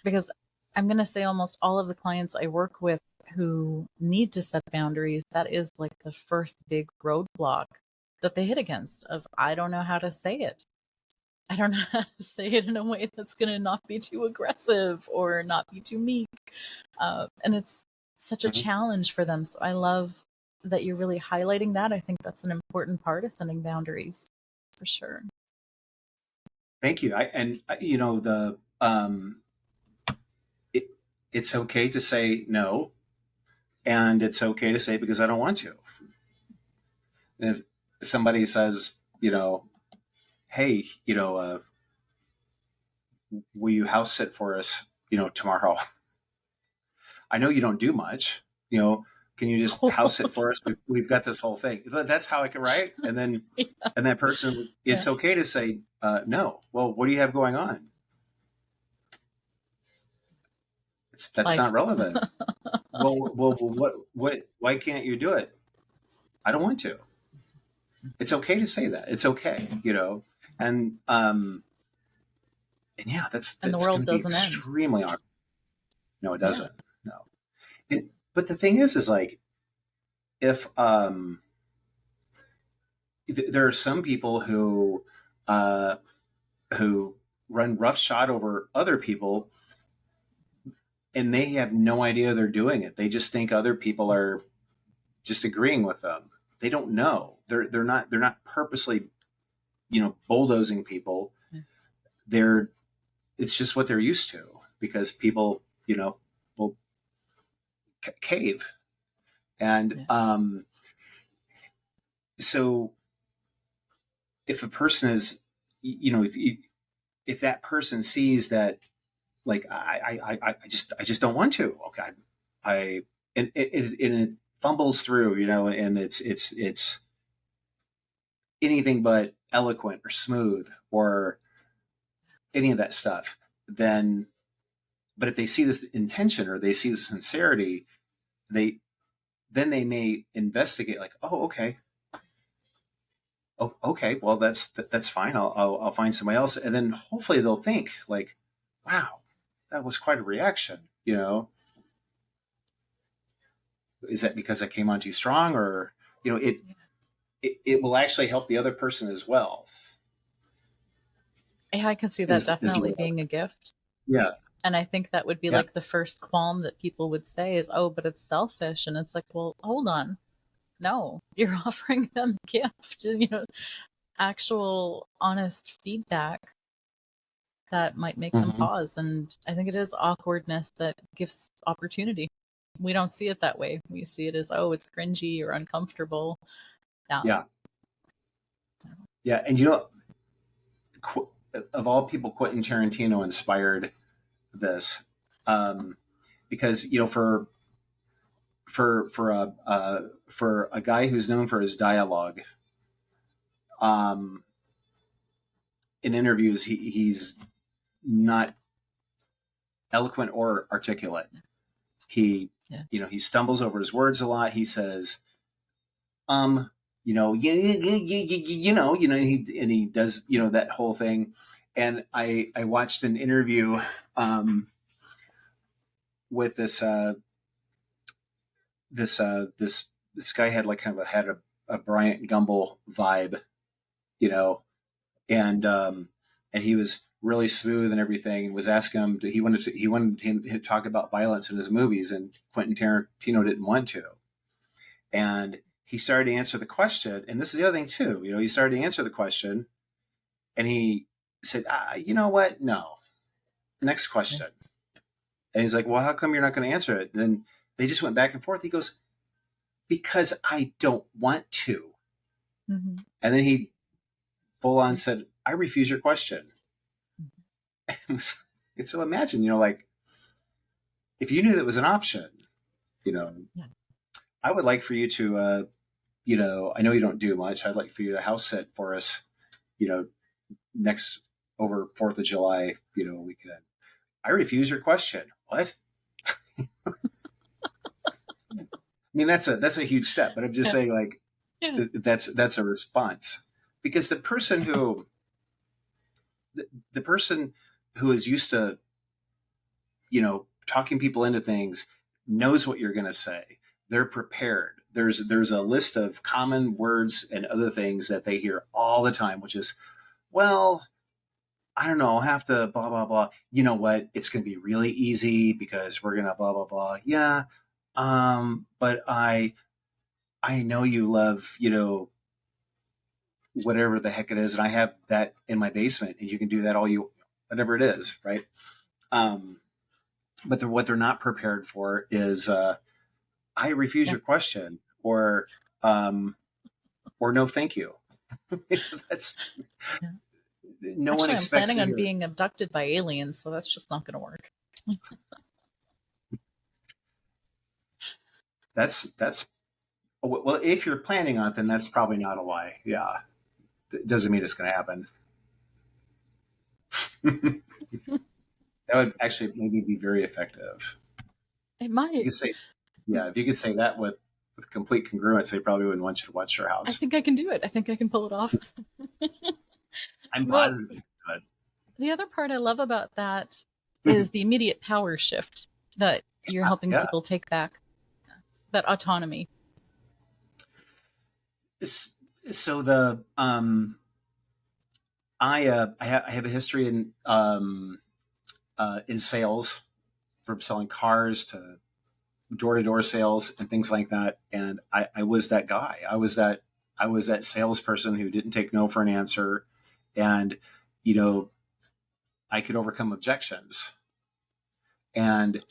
because I'm going to say almost all of the clients I work with who need to set boundaries, that is like the first big roadblock that they hit against of I don't know how to say it. I don't know how to say it in a way that's going to not be too aggressive or not be too meek. And it's such a Mhm. challenge for them. So I love that you're really highlighting that. I think that's an important part of setting boundaries for sure. Thank you. It, it's okay to say no, and it's okay to say because I don't want to. And if somebody says, hey, will you house sit for us, tomorrow? I know you don't do much, can you just house sit for us? We've got this whole thing. That's how I can write. And then, Yeah. and that person, Yeah. it's okay to say, no. Well, what do you have going on? That's Life. not relevant. Well, why can't you do it? I don't want to. it's okay to say that. It's okay, and yeah, that's And the going world to be doesn't end. extremely awkward. No, it Yeah. doesn't. No. But the thing is like, if there are some people who run roughshod over other people, and they have no idea they're doing it. They just think other people are just agreeing with them. They don't know. They're not purposely, bulldozing people. It's just what they're used to, because people, will cave. And so if a person is, if that person sees that, like, I just don't want to. Okay, and it fumbles through, and it's anything but eloquent or smooth or any of that stuff. But if they see this intention or they see the sincerity, they may investigate, like, oh, okay. Oh, okay. Well, that's fine. I'll find somebody else. And then hopefully they'll think, like, wow, that was quite a reaction. Is that because I came on too strong, or, it will actually help the other person as well. Yeah, I can see that definitely being a gift. Yeah. And I think that would be like the first qualm that people would say is, oh, but it's selfish. And it's like, well, hold on. No, you're offering them a gift, actual honest feedback that might make them pause. And I think it is awkwardness that gives opportunity. We don't see it that way. We see it as, oh, it's cringy or uncomfortable. Yeah. And of all people, Quentin Tarantino inspired this, because for a guy who's known for his dialogue, in interviews, he's not eloquent or articulate. He stumbles over his words a lot. He says, and he does, that whole thing. And I watched an interview, with this guy had like kind of had a Bryant Gumbel vibe, and he was really smooth and everything, and was asking him he wanted him to talk about violence in his movies, and Quentin Tarantino didn't want to. And he started to answer the question. And this is the other thing too, he started to answer the question, and he said, you know what? No. Next question. And he's like, well, how come you're not going to answer it? And then they just went back and forth. He goes, because I don't want to. And then he full on said, I refuse your question. And so imagine, like, if you knew that was an option, I would like for you to, I know you don't do much. I'd like for you to house sit for us, next over 4th of July, weekend. I refuse your question. What? I mean, that's a huge step, but I'm just saying, like, that's a response, because the person who is used to, talking people into things knows what you're going to say. They're prepared. There's a list of common words and other things that they hear all the time, which is, well, I don't know, I'll have to blah, blah, blah. You know what? It's going to be really easy because we're going to blah, blah, blah. Yeah. But I know you love, whatever the heck it is. And I have that in my basement, and you can do that whatever it is. Right. But what they're not prepared for is, I refuse your question, or no, thank you. That's no one expects. I'm planning on being abducted by aliens, so that's just not going to work. That's well, if you're planning on it, then that's probably not a lie. Yeah, it doesn't mean it's going to happen. That would actually maybe be very effective. It might. You could say, if you could say that with with complete congruence, they probably wouldn't want you to watch their I house. think I can do it. I think I can pull it off. I'm But positive you can do it. the other part I love about that is the immediate power shift that you're helping Yeah. people take back, that autonomy. So the I have a history in sales, from selling cars to door-to-door sales and things like that. And I was that guy. I was that salesperson who didn't take no for an answer. And, you know, I could overcome objections. And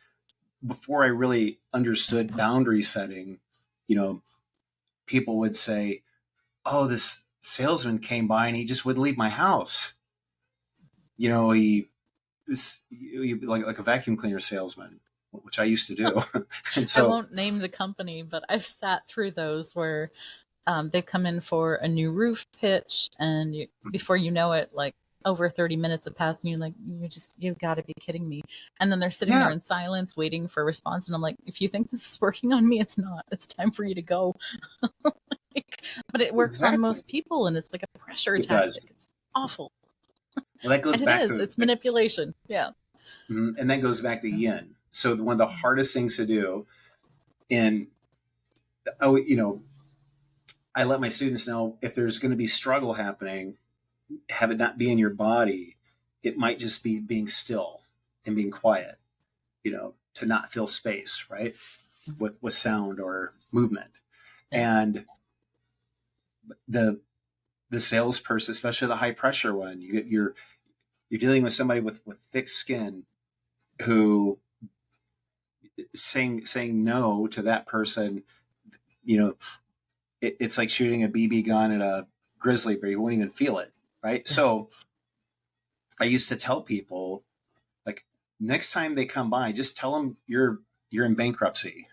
before I really understood boundary setting, you know, people would say, oh, this salesman came by and he just wouldn't leave my house. You know, he like a vacuum cleaner salesman, which I used to do. And so I won't name the company, but I've sat through those where they come in for a new roof pitch, and before you know it, like over 30 minutes have passed, and you're like, you've got to be kidding me. And then they're sitting there in silence waiting for a response, and I'm like, if you think this is working on me, it's not. It's time for you to go. But it works on most people, and it's like a pressure tactic. It's awful. Well, that goes and back to it's manipulation. Yeah. And that goes back to yin. So one of the hardest things to do I let my students know, if there's going to be struggle happening, have it not be in your body. It might just be being still and being quiet, to not fill space, right? With sound or movement. And the salesperson, especially the high pressure one, you're dealing with somebody with thick skin who saying no to that person, it's like shooting a BB gun at a grizzly bear. You won't even feel it, right? So I used to tell people, like, next time they come by, just tell them you're in bankruptcy,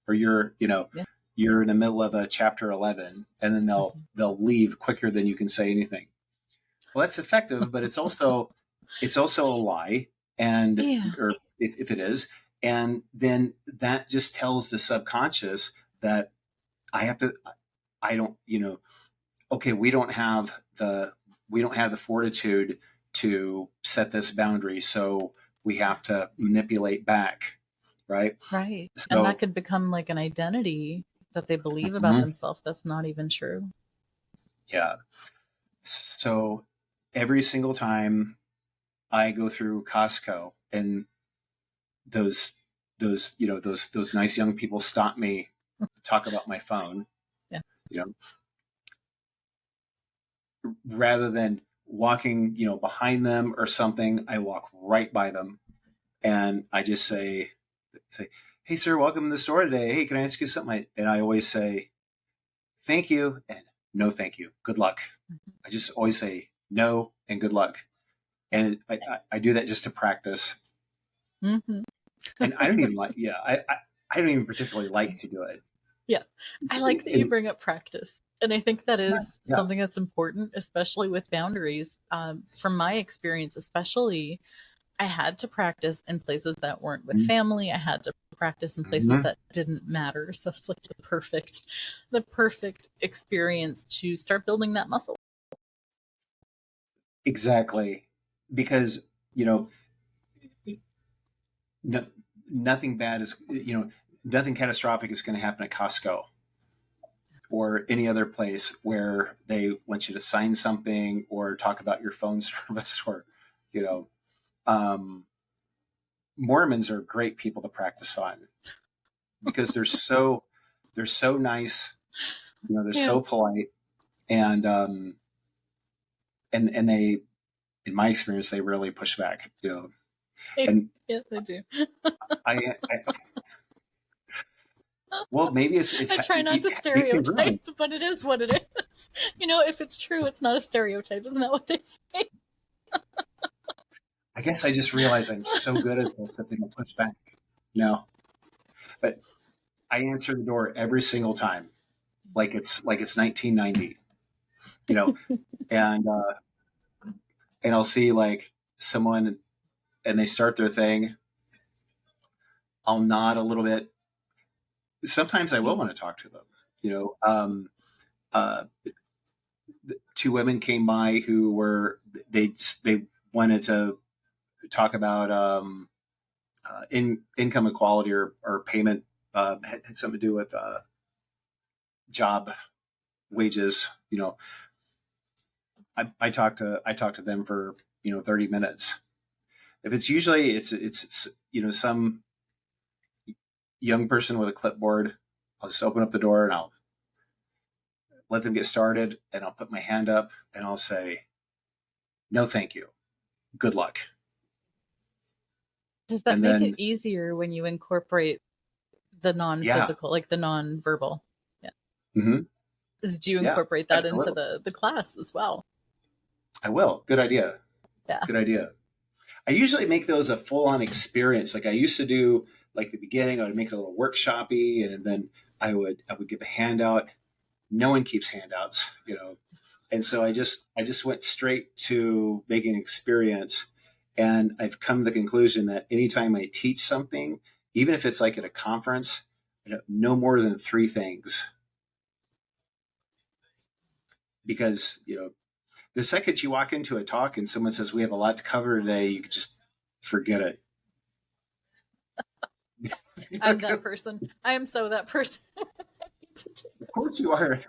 or you're in the middle of a chapter 11, and then they'll leave quicker than you can say anything. Well, that's effective, but it's also a lie, or if it is, and then that just tells the subconscious that we don't have the fortitude to set this boundary, so we have to manipulate back, right? Right. So, and that could become like an identity that they believe about themselves that's not even true. Yeah. So every single time I go through Costco and those nice young people stop me to talk about my phone, rather than walking, behind them or something, I walk right by them and I just say, hey, sir, welcome to the store today. Hey, can I ask you something? And I always say, thank you and no, thank you. Good luck. I just always say no and good luck. And I do that just to practice. Mm-hmm. And I don't even I don't even particularly like to do it. Yeah. I like that you bring up practice. And I think that is something that's important, especially with boundaries. From my experience, especially, I had to practice in places that weren't with family. I had to practice in places that didn't matter. So it's like the perfect experience to start building that muscle. Exactly. Because, nothing bad is, nothing catastrophic is going to happen at Costco or any other place where they want you to sign something or talk about your phone service, or, Mormons are great people to practice on because they're so nice, they're so polite, and they, in my experience, they rarely push back, and yeah, they do. Well, maybe it's I try not to stereotype, but it is what it is. If it's true, it's not a stereotype. Isn't that what they say? I guess I just realized I'm so good at this that they don't push back. No, but I answer the door every single time, like it's 1990, and I'll see like someone, and they start their thing. I'll nod a little bit, sometimes I will want to talk to them. You know, uh, two women came by who were they wanted to talk about income equality or payment, had something to do with job wages. You know, I talked to them for 30 minutes. If it's usually it's some young person with a clipboard, I'll just open up the door and I'll let them get started, and I'll put my hand up and I'll say, no, thank you. Good luck. Does that make it easier when you incorporate the non-physical, like the non-verbal? Yeah. Mm-hmm. Do you incorporate that into the class as well? I will. Good idea. Yeah. Good idea. I usually make those a full-on experience. Like I used to do, like the beginning, I would make it a little workshop-y, and then I would give a handout. No one keeps handouts, and so I just went straight to making an experience. And I've come to the conclusion that anytime I teach something, even if it's like at a conference, no more than 3 things. Because, the second you walk into a talk and someone says, we have a lot to cover today, you could just forget it. I'm that person. I am so that person. Of course you are.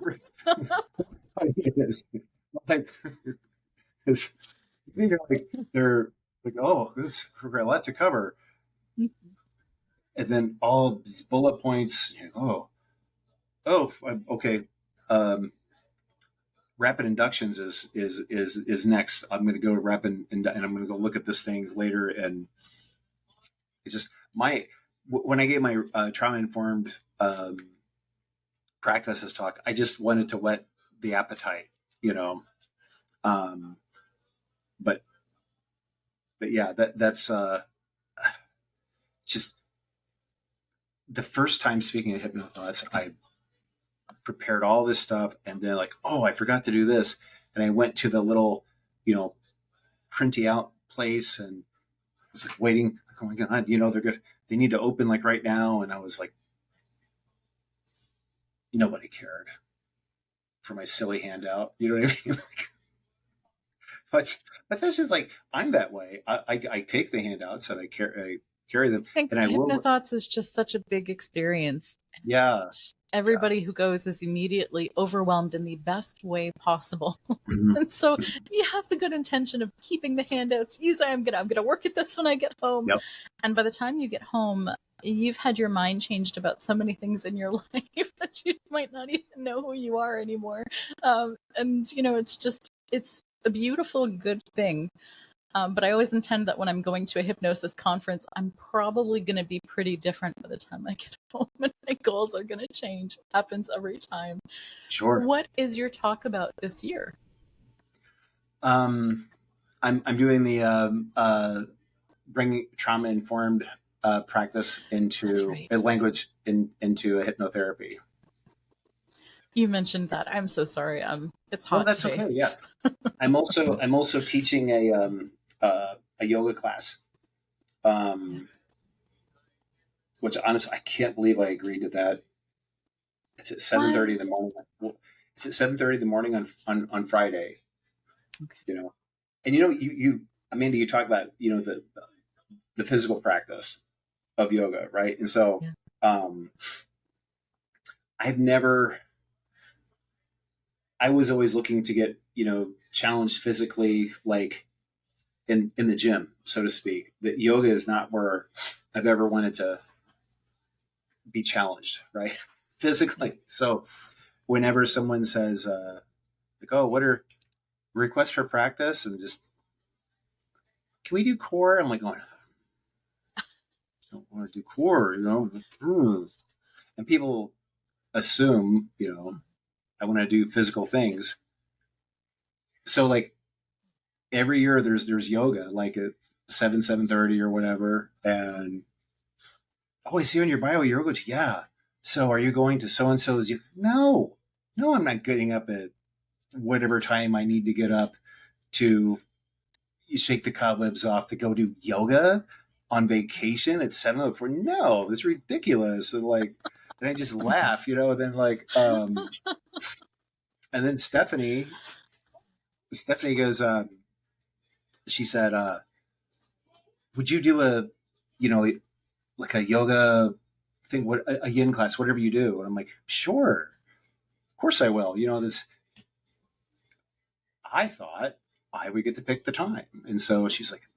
They're like, oh, we've got a lot to cover. And then all these bullet points, okay. Rapid inductions is next. I'm going to go to rapid and I'm going to go look at this thing later. And it's just when I gave my trauma informed practices talk, I just wanted to whet the appetite, but yeah, that's just the first time speaking at Hypnothoughts, I prepared all this stuff, and then like, oh, I forgot to do this, and I went to the little, printy out place, and I was like waiting, like, oh my god, they're good, they need to open like right now, and I was like, nobody cared for my silly handout, you know what I mean? but this is like, I'm that way. I take the handouts and I carry them. I think Hypnothoughts is just such a big experience. Yeah. Everybody who goes is immediately overwhelmed in the best way possible. Mm-hmm. And so you have the good intention of keeping the handouts. You say, I'm gonna work at this when I get home. Yep. And by the time you get home, you've had your mind changed about so many things in your life that you might not even know who you are anymore. And it's a beautiful, good thing. But I always intend that when I'm going to a hypnosis conference, I'm probably going to be pretty different by the time I get home, and my goals are going to change. It happens every time. Sure. What is your talk about this year? I'm doing the bringing trauma informed practice into a language into a hypnotherapy. You mentioned that. I'm so sorry. It's hot. Oh, that's today. okay. Yeah. I'm also teaching a yoga class, which honestly, I can't believe I agreed to that. It's at 7:30 in the morning. It's at 7:30 in the morning on Friday. Okay. And you Amanda, you talk about the physical practice of yoga, right? And so I was always looking to get challenged physically, like in the gym, so to speak. That yoga is not where I've ever wanted to be challenged, right? Physically. So whenever someone says like, oh, what are requests for practice, and just, can we do core? I'm like, going, I don't want to do core, and people assume I want to do physical things. So like every year there's yoga, like at 7:30 or whatever, and oh, I see on your bio you're yoga. Yeah. So are you going to so and so's? No, I'm not getting up at whatever time I need to get up to shake the cobwebs off to go do yoga on vacation at 7:04. No, it's ridiculous. And like And I just laugh, and then and then Stephanie goes, she said, would you do like a yoga thing, a yin class, whatever you do? And I'm like, sure, of course I will. I thought I would get to pick the time. And so she's like,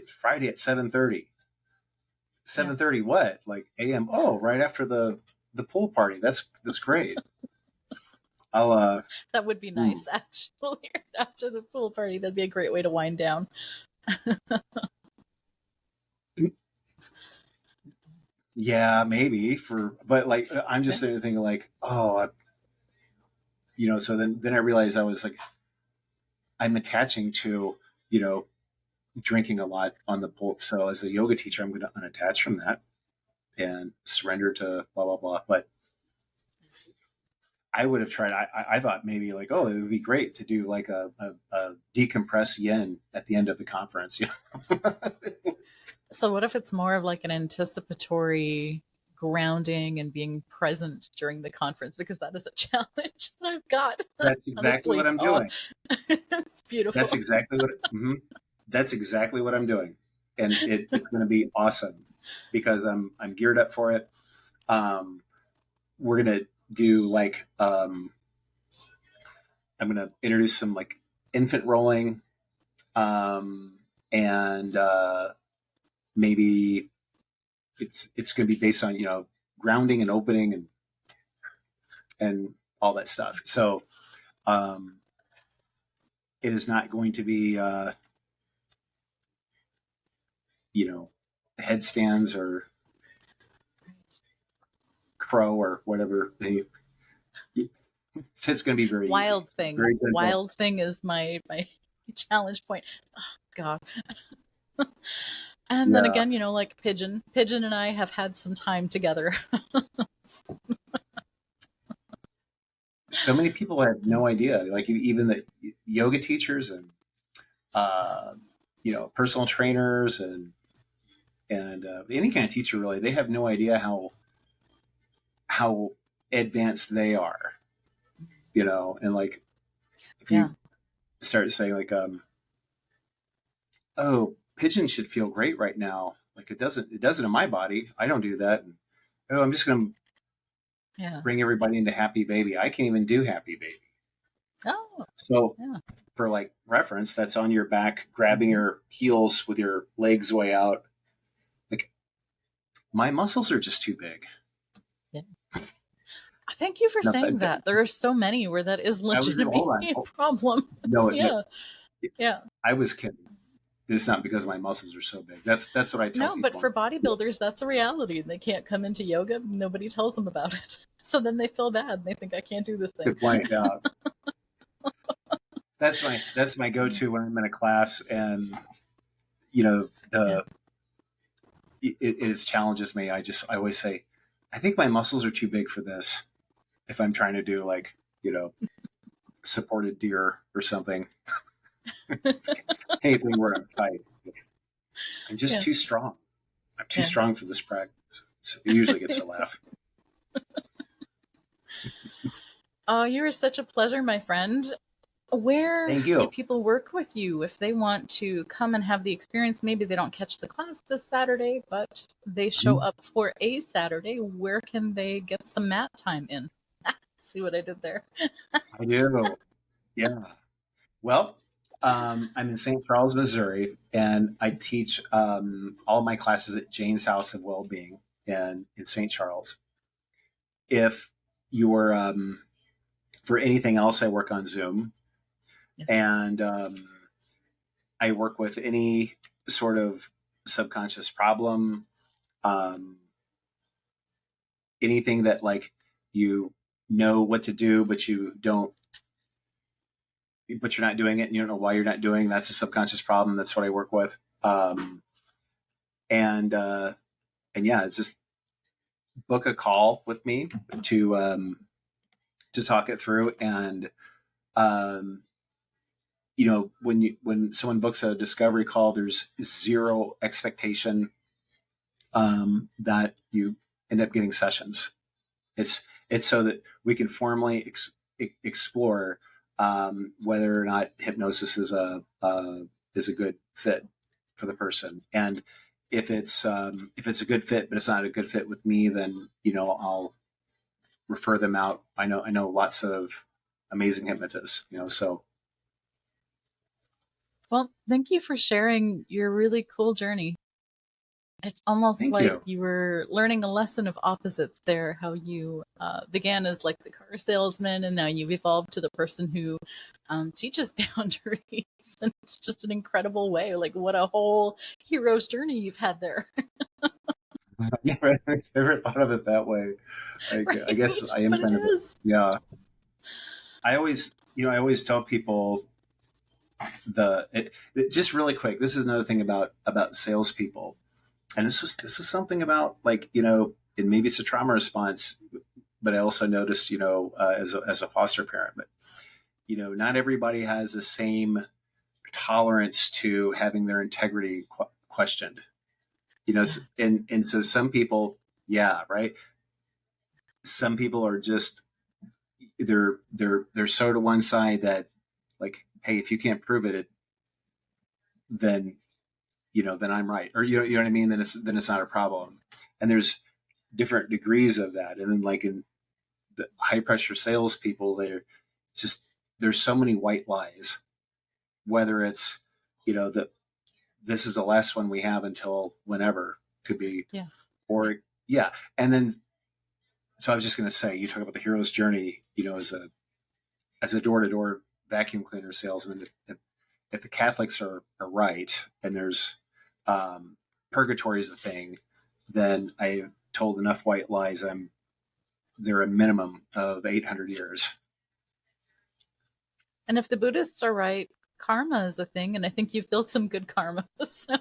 Friday at 7:30. 7:30, what? Like AM? Oh, right after the pool party. That's great. I'll that would be nice, actually. After the pool party, that'd be a great way to wind down. Yeah, maybe but like, I'm just thinking like, so then I realized I was like, I'm attaching to, drinking a lot on the pool. So as a yoga teacher, I'm going to unattach from that and surrender to blah, blah, blah. But I would have tried, I thought maybe like, it would be great to do like a decompress yin at the end of the conference. So what if it's more of like an anticipatory grounding and being present during the conference? Because that is a challenge that I've got. That's exactly what I'm doing. It's beautiful. That's exactly what I'm doing. And it's going to be awesome because I'm geared up for it. We're going to do like, I'm going to introduce some like infant rolling, and maybe it's going to be based on, grounding and opening and all that stuff. So, it is not going to be, headstands or crow or whatever. It's going to be very wild easy. thing. Very wild thing is my challenge point. Oh, God. And then again, like Pigeon and I have had some time together. So many people have no idea, like even the yoga teachers and, personal trainers and any kind of teacher, really, they have no idea how advanced they are, and like, if you start saying like, oh, Pigeon should feel great right now. Like it doesn't in my body. I don't do that. And, I'm just going to bring everybody into happy baby. I can't even do happy baby. Oh, so for like reference, that's on your back, grabbing your heels with your legs way out. Like my muscles are just too big. Yeah. Thank you for saying that. There are so many where that is legitimately a problem. No, yeah. I was kidding. It's not because my muscles are so big. That's what I tell people. No, but for bodybuilders, that's a reality. They can't come into yoga. Nobody tells them about it. So then they feel bad. They think I can't do this thing. Good point. Yeah. That's my go-to when I'm in a class, and it challenges me. I always say, I think my muscles are too big for this. If I'm trying to do like, supported deer or something. Anything where I'm tight. I'm just too strong. I'm too strong for this practice. So it usually gets a laugh. Oh, you were such a pleasure, my friend. Where do people work with you if they want to come and have the experience? Maybe they don't catch the class this Saturday, but they show up for a Saturday. Where can they get some mat time in? See what I did there? I do. Yeah. Well, I'm in St. Charles, Missouri, and I teach all my classes at Jane's House of Wellbeing in St. Charles. If you're for anything else, I work on Zoom, and I work with any sort of subconscious problem, anything that like you know what to do, but you're not doing it, and you don't know why you're not doing. That's a subconscious problem. That's what I work with. And yeah, it's just book a call with me to talk it through. And, when someone books a discovery call, there's zero expectation, that you end up getting sessions. It's so that we can formally explore whether or not hypnosis is a good fit for the person. And if it's a good fit, but it's not a good fit with me, then I'll refer them out. I know lots of amazing hypnotists. So. Well, thank you for sharing your really cool journey. It's almost Thank like you. you were learning a lesson of opposites there, how you began as like the car salesman, and now you've evolved to the person who teaches boundaries. And it's just an incredible way. Like, what a whole hero's journey you've had there. I never thought of it that way. Right? I guess I am But it kind of, is. yeah. I always tell people just really quick. This is another thing about salespeople, and this was something about and maybe it's a trauma response, but I also noticed as a foster parent, but not everybody has the same tolerance to having their integrity questioned. And so some people, yeah, right. Some people are just they're so to one side that like, hey, if you can't prove it, then then I'm right, or you know what I mean. Then it's not a problem. And there's different degrees of that. And then like in the high pressure salespeople, there's so many white lies. Whether it's that this is the last one we have until whenever could be, Yeah. or yeah, and then so I was just going to say, you talk about the hero's journey, as a door-to-door vacuum cleaner salesman. If the Catholics are right, and there's purgatory is the thing, then I told enough white lies. They're a minimum of 800 years. And if the Buddhists are right, karma is a thing, and I think you've built some good karma. So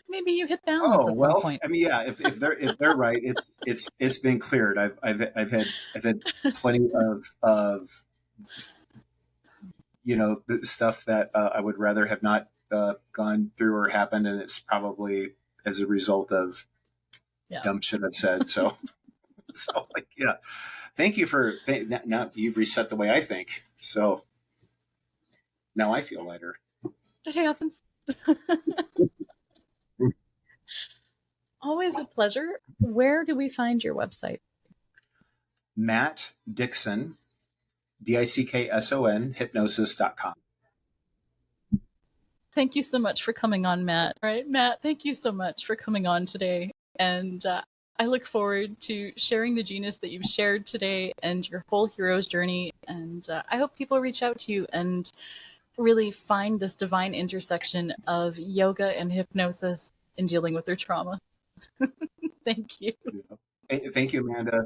maybe you hit balance Oh at some well, point. I mean, yeah. If they're right, it's been cleared. I've had plenty of the stuff that I would rather have not gone through or happened, and it's probably as a result of dumb shit I've said. So yeah. Thank you now you've reset the way I think. So now I feel lighter. It happens. Always a pleasure. Where do we find your website? Matt Dickson, Dickson, hypnosis.com. Thank you so much for coming on, Matt. Right, Matt, thank you so much for coming on today. And I look forward to sharing the genius that you've shared today and your whole hero's journey. And I hope people reach out to you and really find this divine intersection of yoga and hypnosis in dealing with their trauma. Thank you. Thank you, Amanda.